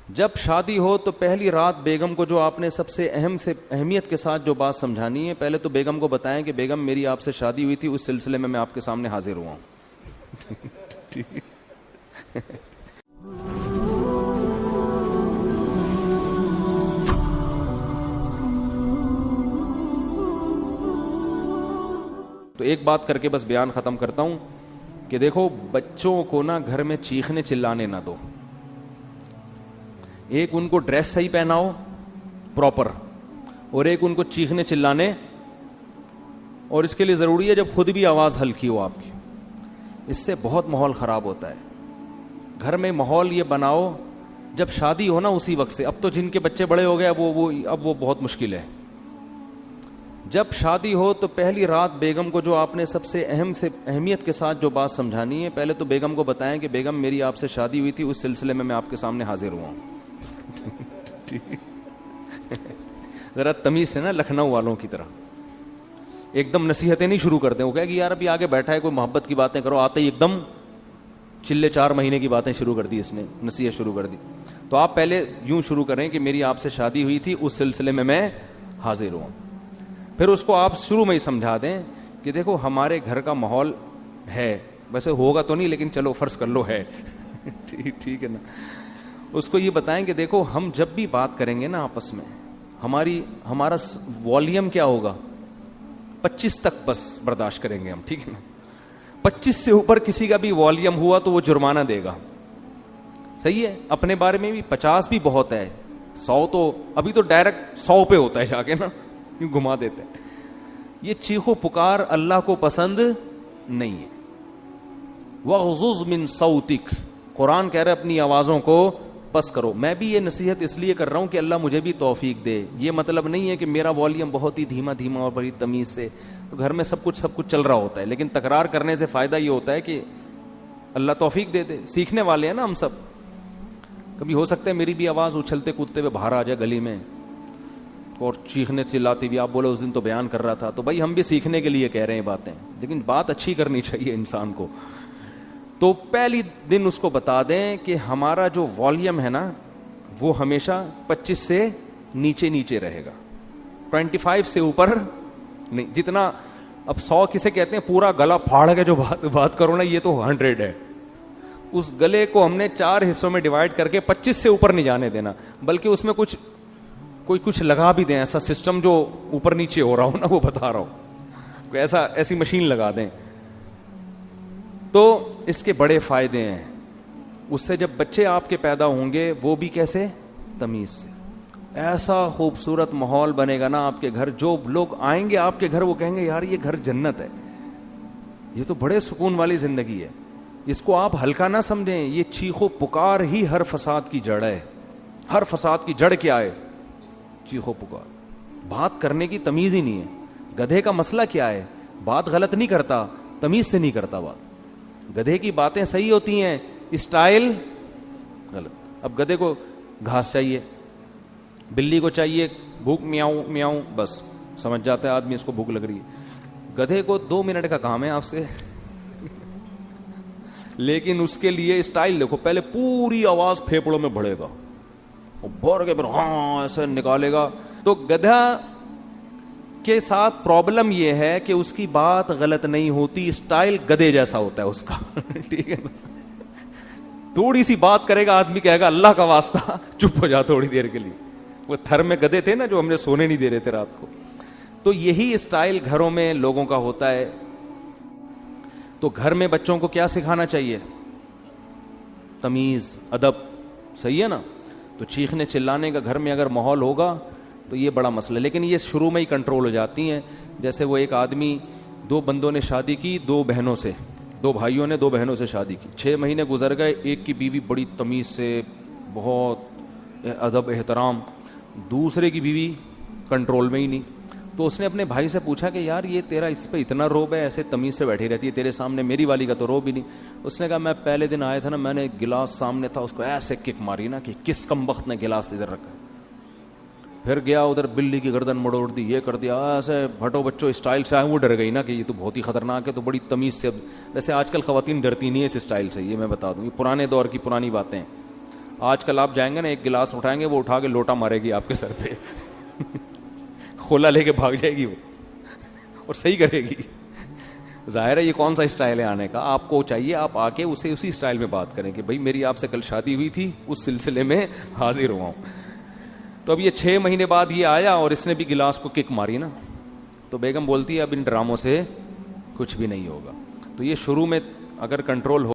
جب شادی ہو تو پہلی رات بیگم کو جو آپ نے سب سے اہمیت کے ساتھ جو بات سمجھانی ہے، پہلے تو بیگم کو بتائیں کہ بیگم میری آپ سے شادی ہوئی تھی، اس سلسلے میں آپ کے سامنے حاضر ہوا ہوں. تو ایک بات کر کے بس بیان ختم کرتا ہوں کہ دیکھو بچوں کو نا گھر میں چیخنے چلانے نہ دو. ایک ان کو ڈریس صحیح پہناؤ پراپر، اور ایک ان کو چیخنے چلانے، اور اس کے لیے ضروری ہے جب خود بھی آواز ہلکی ہو آپ کی. اس سے بہت ماحول خراب ہوتا ہے. گھر میں ماحول یہ بناؤ جب شادی ہو نا اسی وقت سے. اب تو جن کے بچے بڑے ہو گئے اب وہ بہت مشکل ہے. جب شادی ہو تو پہلی رات بیگم کو جو آپ نے سب سے اہمیت کے ساتھ جو بات سمجھانی ہے، پہلے تو بیگم کو بتائیں کہ بیگم میری آپ سے شادی ہوئی تھی، اس سلسلے میں آپ کے سامنے حاضر ہوا ہوں. ذرا تمیز سے نا، لکھنؤ والوں کی طرح ایک دم نصیحتیں نہیں شروع کرتے. وہ کہے کہ یار ابھی آگے بیٹھا ہے کوئی، محبت کی باتیں کرو، آتے ہی ایک دم چلے 4 مہینے کی باتیں شروع کر دی، اس نے نصیحت شروع کر دی. تو آپ پہلے یوں شروع کریں کہ میری آپ سے شادی ہوئی تھی، اس سلسلے میں حاضر ہوں. پھر اس کو آپ شروع میں ہی سمجھا دیں کہ دیکھو ہمارے گھر کا ماحول ہے، ویسے ہوگا تو نہیں لیکن چلو فرض کر لو ہے. ٹھیک ہے نا. اس کو یہ بتائیں کہ دیکھو ہم جب بھی بات کریں گے نا آپس میں، ہمارا والیوم کیا ہوگا، 25 تک بس برداشت کریں گے ہم. ٹھیک ہے نا. 25 سے اوپر کسی کا بھی والیوم ہوا تو وہ جرمانہ دے گا. صحیح ہے. اپنے بارے میں بھی 50 بھی بہت ہے، 100 تو ابھی تو ڈائریکٹ 100 پہ ہوتا ہے جا کے نا، یوں گھما دیتے ہیں. یہ چیخو پکار اللہ کو پسند نہیں ہے. وَغْضُضْ مِن صَوْتِكَ، قرآن کہہ رہا ہے اپنی آوازوں کو پس کرو. میں بھی یہ نصیحت اس لیے کر رہا ہوں کہ اللہ مجھے بھی توفیق دے. یہ مطلب نہیں ہے کہ میرا والیوم بہت ہی دھیما اور بڑی تمیز سے، تو گھر میں سب کچھ چل رہا ہوتا ہے، لیکن تکرار کرنے سے فائدہ یہ ہوتا ہے کہ اللہ توفیق دے دے. سیکھنے والے ہیں نا ہم سب. کبھی ہو سکتا ہے میری بھی آواز اچھلتے کودتے ہوئے باہر آ جائے گلی میں اور چیخنے چلاتی بھی. آپ بولے اس دن تو بیان کر رہا تھا، تو بھائی ہم بھی سیکھنے کے لیے کہہ رہے ہیں باتیں، لیکن بات اچھی کرنی چاہیے انسان کو. تو پہلی دن اس کو بتا دیں کہ ہمارا جو والیوم ہے نا وہ ہمیشہ 25 سے نیچے رہے گا، 25 سے اوپر نہیں. جتنا اب 100 کسے کہتے ہیں پورا گلا پھاڑ کے جو بات کرو نا، یہ تو 100 ہے. اس گلے کو ہم نے 4 حصوں میں ڈیوائڈ کر کے 25 سے اوپر نہیں جانے دینا، بلکہ اس میں کچھ لگا بھی دیں، ایسا سسٹم جو اوپر نیچے ہو رہا ہو نا، وہ بتا رہا ہوں، کوئی ایسی مشین لگا دیں. تو اس کے بڑے فائدے ہیں. اس سے جب بچے آپ کے پیدا ہوں گے وہ بھی کیسے، تمیز سے. ایسا خوبصورت ماحول بنے گا نا آپ کے گھر، جو لوگ آئیں گے آپ کے گھر وہ کہیں گے یار یہ گھر جنت ہے، یہ تو بڑے سکون والی زندگی ہے. اس کو آپ ہلکا نہ سمجھیں. یہ چیخو پکار ہی ہر فساد کی جڑ ہے. ہر فساد کی جڑ کیا ہے، چیخو پکار. بات کرنے کی تمیز ہی نہیں ہے. گدھے کا مسئلہ کیا ہے، بات غلط نہیں کرتا، تمیز سے نہیں کرتا بات. گدھے کی باتیں صحیح ہوتی ہیں، اسٹائل غلط. اب گدھے کو گھاس چاہیے، بلی کو چاہیے بھوک میاؤں میاؤں، بس سمجھ جاتا ہے آدمی اس کو بھوک لگ رہی ہے. گدھے کو 2 منٹ کا کام ہے آپ سے، لیکن اس کے لیے اسٹائل دیکھو. پہلے پوری آواز پھیپڑوں میں بڑھے گا، بھر کے پھر ہاں ایسے نکالے گا. تو گدھا کے ساتھ پرابلم یہ ہے کہ اس کی بات غلط نہیں ہوتی، اسٹائل گدھے جیسا ہوتا ہے اس کا. ٹھیک ہے نا. تھوڑی سی بات کرے گا آدمی کہے گا اللہ کا واسطہ چپ ہو جا تھوڑی دیر کے لیے. وہ تھر میں گدھے تھے نا جو ہم نے سونے نہیں دے رہے تھے رات کو. تو یہی اسٹائل گھروں میں لوگوں کا ہوتا ہے. تو گھر میں بچوں کو کیا سکھانا چاہیے، تمیز، ادب. صحیح ہے نا. تو چیخنے چلانے کا گھر میں اگر ماحول ہوگا تو یہ بڑا مسئلہ. لیکن یہ شروع میں ہی کنٹرول ہو جاتی ہیں. جیسے وہ ایک آدمی، 2 بندوں نے شادی کی، 2 بہنوں سے، 2 بھائیوں نے 2 بہنوں سے شادی کی. 6 مہینے گزر گئے. ایک کی بیوی بڑی تمیز سے، بہت ادب احترام، دوسرے کی بیوی کنٹرول میں ہی نہیں. تو اس نے اپنے بھائی سے پوچھا کہ یار یہ تیرا اس پہ اتنا روب ہے، ایسے تمیز سے بیٹھی رہتی ہے تیرے سامنے، میری والی کا تو روب ہی نہیں. اس نے کہا میں پہلے دن آیا تھا نا، میں نے گلاس سامنے تھا، اس کو ایسے کک ماری نا کہ کس کمبخت نے گلاس ادھر رکھا. پھر گیا ادھر بلی کی گردن مڑوڑ دی، یہ کر دیا، ایسے بھٹو بچوں اسٹائل سے آئے. وہ ڈر گئی نا کہ یہ تو بہت ہی خطرناک ہے، تو بڑی تمیز سے. ویسے آج کل خواتین ڈرتی نہیں ہے اس اسٹائل سے، یہ میں بتا دوں، یہ پرانے دور کی پرانی باتیں. آج کل آپ جائیں گے نا, ایک گلاس اٹھائیں گے, وہ اٹھا کے لوٹا مارے گی آپ کے سر پہ کھولا لے کے بھاگ جائے گی وہ, اور صحیح کرے گی. ظاہر ہے یہ کون سا اسٹائل ہے آنے کا. آپ کو چاہیے آپ آ کے اسے اسی اسٹائل میں بات کریں کہ بھائی میری آپ سے کل شادی ہوئی تھی, اس سلسلے میں حاضر ہوا ہوں. تو اب یہ 6 مہینے بعد یہ آیا اور اس نے بھی گلاس کو کک ماری نا, تو بیگم بولتی ہے اب ان ڈراموں سے کچھ بھی نہیں ہوگا. تو یہ شروع میں اگر کنٹرول ہو